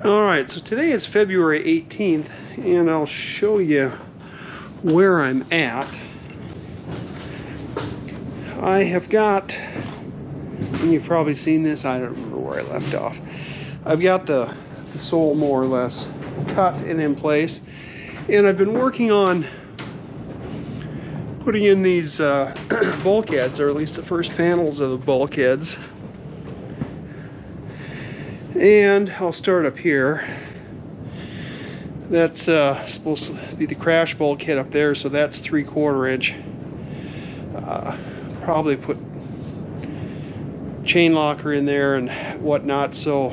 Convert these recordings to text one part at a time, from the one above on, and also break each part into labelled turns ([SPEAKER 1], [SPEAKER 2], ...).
[SPEAKER 1] Alright, so today is February 18th, and I'll show you where I'm at. I have got, and you've probably seen this, I don't remember where I left off. I've got the sole more or less cut and in place, and I've been working on putting in these bulkheads, or at least the first panels of the bulkheads. And I'll start up here. That's supposed to be the crash bulkhead up there, so that's 3/4 inch. Probably put chain locker in there and whatnot, so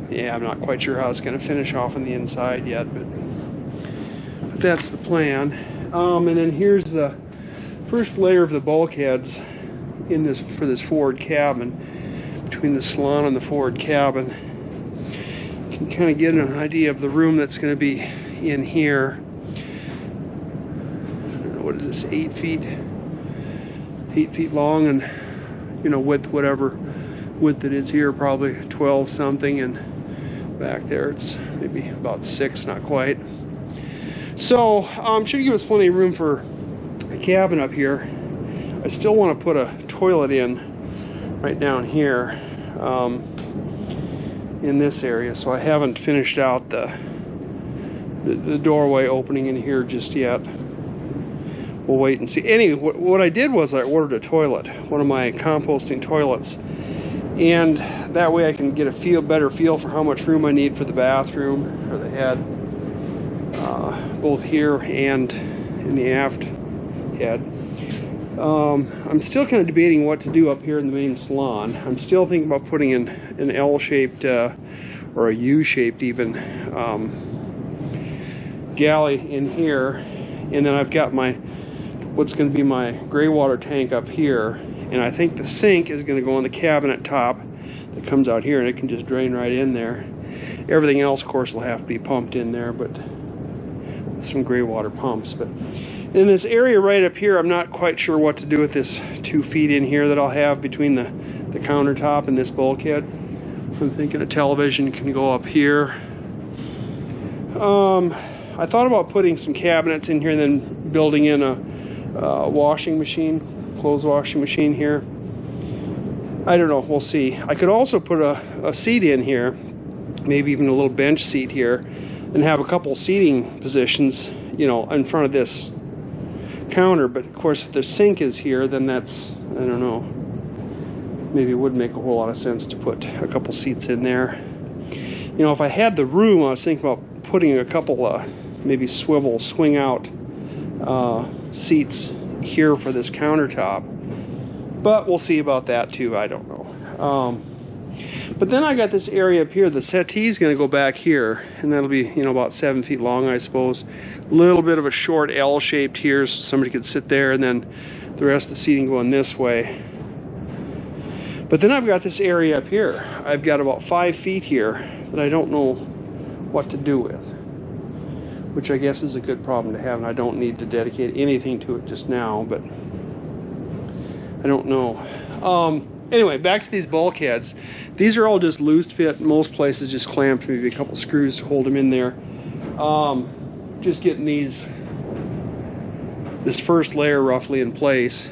[SPEAKER 1] yeah, I'm not quite sure how it's going to finish off on the inside yet, but that's the plan. And then here's the first layer of the bulkheads in this for this forward cabin. Between the salon and the forward cabin, you can kind of get an idea of the room that's going to be in here. I don't know, what is this, 8 feet? 8 feet long, and width, whatever width it is here, probably 12 something, and back there it's maybe about 6, not quite. So should give us plenty of room for a cabin up here. I still want to put a toilet in right down here in this area, so I haven't finished out the doorway opening in here just yet. We'll wait and see. Anyway, what I did was I ordered a toilet, one of my composting toilets, and that way I can get a better feel for how much room I need for the bathroom or the head, both here and in the aft head. I'm still kind of debating what to do up here in the main salon. I'm still thinking about putting in an L-shaped or a U-shaped even galley in here, and then I've got what's going to be my gray water tank up here, and I think the sink is going to go on the cabinet top that comes out here, and it can just drain right in there. Everything else, of course, will have to be pumped in there, but with some gray water pumps. But in this area right up here, I'm not quite sure what to do with this 2 feet in here that I'll have between the countertop and this bulkhead. I'm thinking a television can go up here. I thought about putting some cabinets in here and then building in a washing machine, clothes washing machine here. I don't know, we'll see. I could also put a seat in here, maybe even a little bench seat here, and have a couple seating positions, in front of this counter. But of course, if the sink is here, then that's, I don't know, maybe it would make a whole lot of sense to put a couple seats in there. If I had the room, I was thinking about putting a couple maybe swivel swing out seats here for this countertop, but we'll see about that too. I don't know. But then I got this area up here. The settee is going to go back here, and that'll be about 7 feet long, I suppose. A little bit of a short L-shaped here, so somebody could sit there, and then the rest of the seating going this way. But then I've got this area up here. I've got about 5 feet here that I don't know what to do with, which I guess is a good problem to have, and I don't need to dedicate anything to it just now, but I don't know. Anyway, back to these bulkheads. These are all just loose fit. Most places just clamped, maybe a couple screws to hold them in there. Just getting this first layer roughly in place.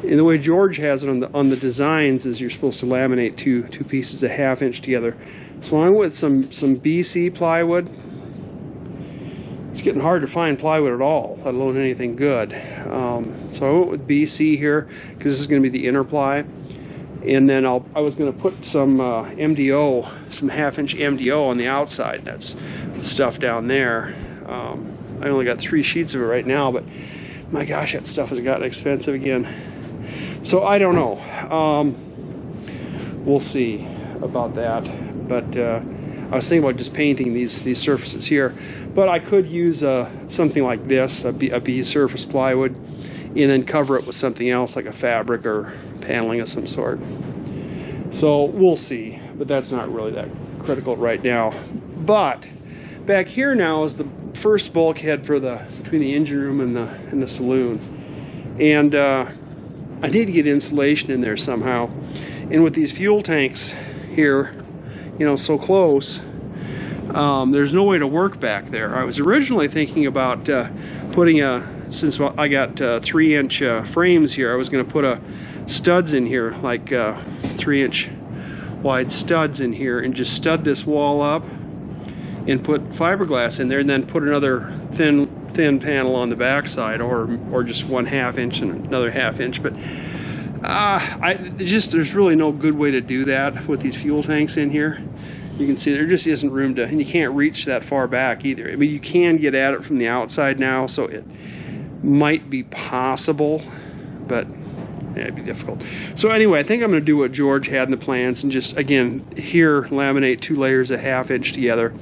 [SPEAKER 1] And the way George has it on the designs is you're supposed to laminate two pieces a 1/2 inch together. So I went with some BC plywood. It's getting hard to find plywood at all, let alone anything good. So I went with BC here because this is going to be the inner ply, and then I was going to put some MDO, some 1/2 inch MDO on the outside. That's the stuff down there. I only got 3 sheets of it right now, but my gosh, that stuff has gotten expensive again. So I don't know. We'll see about that. But I was thinking about just painting these surfaces here, but I could use something like this, a B surface plywood, and then cover it with something else like a fabric or paneling of some sort. So we'll see, but that's not really that critical right now. But back here now is the first bulkhead for between the engine room and the saloon, and I need to get insulation in there somehow. And with these fuel tanks here, so close, there's no way to work back there. I was originally thinking about putting since I got 3-inch frames here, I was going to put studs in here, like 3-inch wide studs in here, and just stud this wall up and put fiberglass in there, and then put another thin panel on the back side, or just 1/2 inch and another 1/2 inch. But there's really no good way to do that with these fuel tanks in here. You can see there just isn't room to, and you can't reach that far back either. I mean, you can get at it from the outside now, so it might be possible, but yeah, it'd be difficult. So anyway, I think I'm going to do what George had in the plans, and just, again, here laminate 2 layers of 1/2 inch together.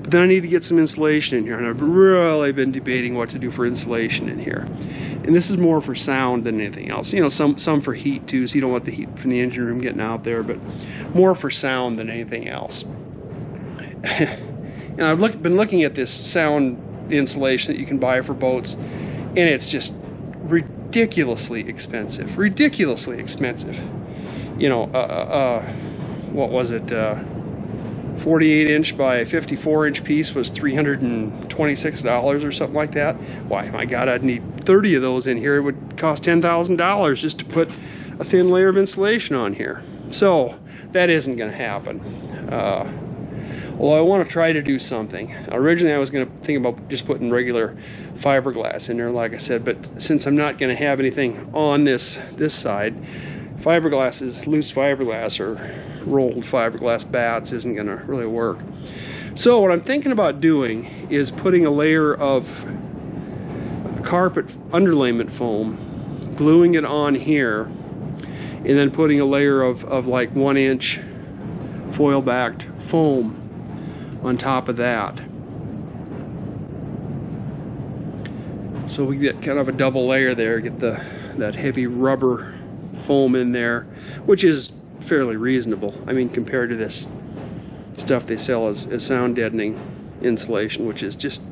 [SPEAKER 1] But then I need to get some insulation in here, and I've really been debating what to do for insulation in here. And this is more for sound than anything else. You know, some for heat too, so you don't want the heat from the engine room getting out there, but more for sound than anything else. And I've been looking at this sound insulation that you can buy for boats, and it's just ridiculously expensive. Ridiculously expensive. You know, what was it? 48-inch by 54-inch piece was $326 or something like that. Why, my God, I'd need 30 of those in here. It would cost $10,000 just to put a thin layer of insulation on here. So that isn't going to happen. Well, I want to try to do something. Originally, I was going to think about just putting regular fiberglass in there, like I said, but since I'm not going to have anything on this side, fiberglass is loose fiberglass or rolled fiberglass bats isn't going to really work. So what I'm thinking about doing is putting a layer of carpet underlayment foam, gluing it on here, and then putting a layer of like 1-inch foil backed foam on top of that. So we get kind of a double layer there, get that heavy rubber foam in there, which is fairly reasonable. I mean, compared to this stuff they sell as sound deadening insulation, which is just,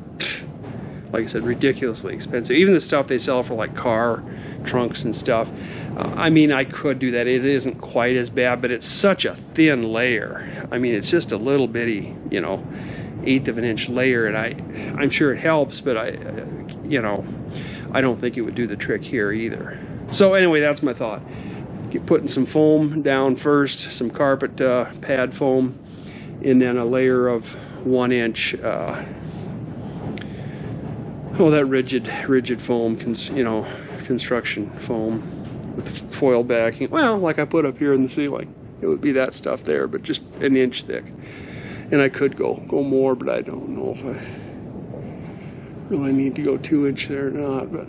[SPEAKER 1] like I said, ridiculously expensive. Even the stuff they sell for like car trunks and stuff, I mean, I could do that. It isn't quite as bad, but it's such a thin layer. I mean, it's just a little bitty, you know, 1/8 of an inch layer, and I'm sure it helps, but you know, I don't think it would do the trick here either. So anyway, that's my thought. Keep putting some foam down first, some carpet pad foam, and then a layer of 1-inch that rigid foam, you know, construction foam with foil backing. Well, like I put up here in the ceiling, it would be that stuff there, but just 1 inch thick. And I could go more, but I don't know if I really need to go 2-inch there or not. But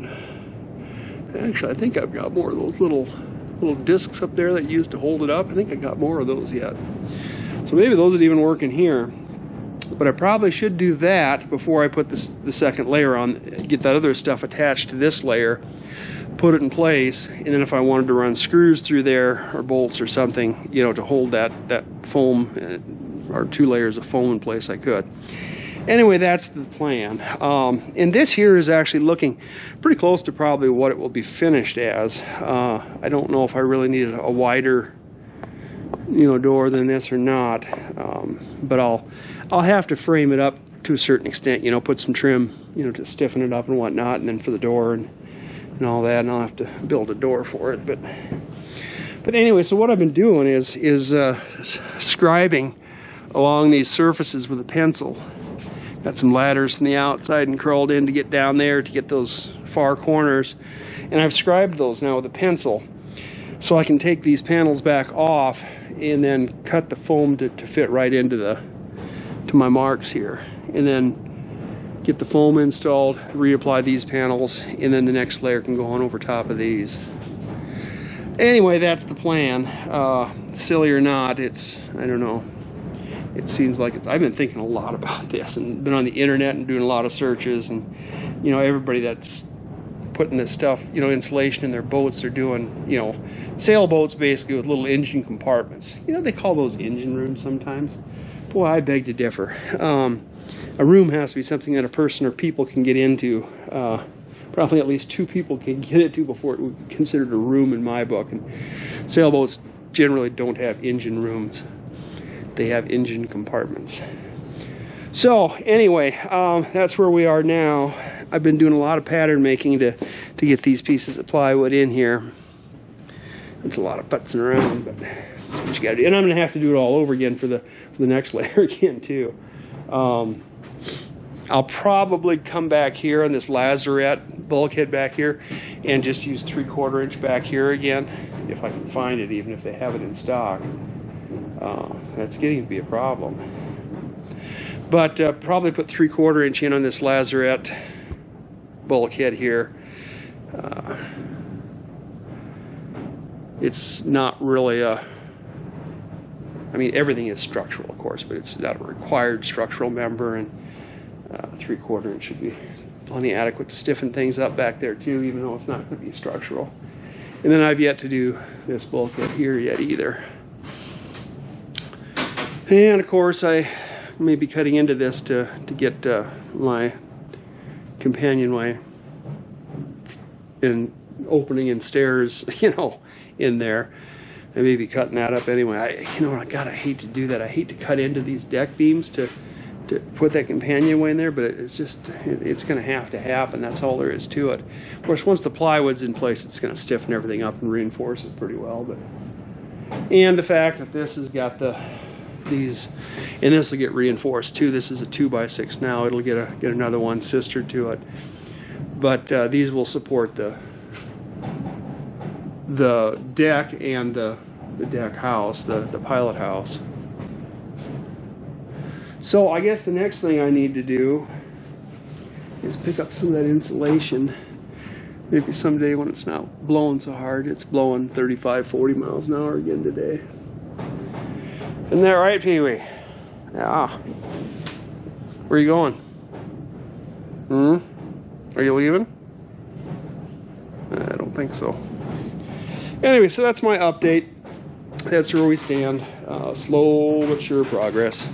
[SPEAKER 1] actually, I think I've got more of those little discs up there that you used to hold it up. I think I got more of those yet. So maybe those would even work in here. But I probably should do that before I put the second layer on, get that other stuff attached to this layer, put it in place, and then if I wanted to run screws through there or bolts or something, you know, to hold that foam or 2 layers of foam in place, I could. Anyway, that's the plan. And this here is actually looking pretty close to probably what it will be finished as. I don't know if I really need a wider, you know, door than this or not, but I'll have to frame it up to a certain extent, you know, put some trim, you know, to stiffen it up and whatnot, and then for the door and all that, and I'll have to build a door for it. But anyway, so what I've been doing is scribing along these surfaces with a pencil. Got some ladders from the outside and crawled in to get down there to get those far corners, and I've scribed those now with a pencil, so I can take these panels back off and then cut the foam to fit right into my marks here, and then get the foam installed, reapply these panels, and then the next layer can go on over top of these. Anyway, that's the plan. Silly or not, I don't know. It seems like I've been thinking a lot about this and been on the internet and doing a lot of searches, and you know, everybody that's putting this stuff, you know, insulation in their boats, they're doing, you know, sailboats basically with little engine compartments. You know, they call those engine rooms sometimes. Boy, I beg to differ. A room has to be something that a person or people can get into. Probably at least 2 people can get into before it would be considered a room in my book. And sailboats generally don't have engine rooms. They have engine compartments. So anyway, that's where we are now. I've been doing a lot of pattern making to get these pieces of plywood in here. It's a lot of putzing around, but that's what you gotta do. And I'm gonna have to do it all over again for the next layer again too. I'll probably come back here on this lazarette bulkhead back here and just use 3/4 inch back here again, if I can find it, even if they have it in stock. That's getting to be a problem. But probably put 3/4 inch in on this lazarette bulkhead here. It's not really a, I mean, everything is structural, of course, but it's not a required structural member, and 3/4 inch should be plenty adequate to stiffen things up back there too, even though it's not going to be structural. And then I've yet to do this bulkhead here yet either. And of course I may be cutting into this to get my companionway and opening and stairs, you know, in there. I may be cutting that up anyway. You know, God, I hate to do that. I hate to cut into these deck beams to put that companionway in there, but it's just, it's going to have to happen. That's all there is to it. Of course, once the plywood's in place, it's going to stiffen everything up and reinforce it pretty well. But and the fact that this has got these, and this will get reinforced too. This is a 2x6 now. It'll get another one sister to it. But these will support the deck and the deck house, the pilot house. So I guess the next thing I need to do is pick up some of that insulation. Maybe someday when it's not blowing so hard. It's blowing 35, 40 miles an hour again today. Isn't that right, Pee-wee? Yeah. Where are you going? Are you leaving? I don't think so. Anyway, so that's my update. That's where we stand. Slow but sure progress.